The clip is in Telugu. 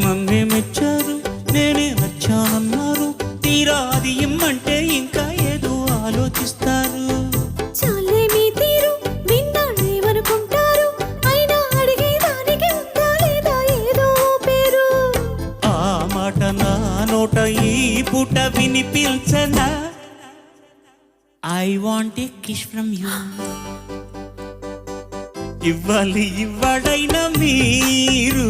నన్నే మెచ్చారు, నేనే నచ్చానన్నారు. తీరా అది ఇమ్మంటే ఇంకా ఏదో ఆలోచిస్తారు. చాలే మీ తీరు విన్నాడేమనుకుంటారు, అయినా అడిగేదానికి ఉందా లేదా ఏదో పేరు. ఆ మాట నా నోట ఈ పూట వినిపించనా? I want a kiss from you. ఇవ్వాలి ఇవ్వడైనా మీరు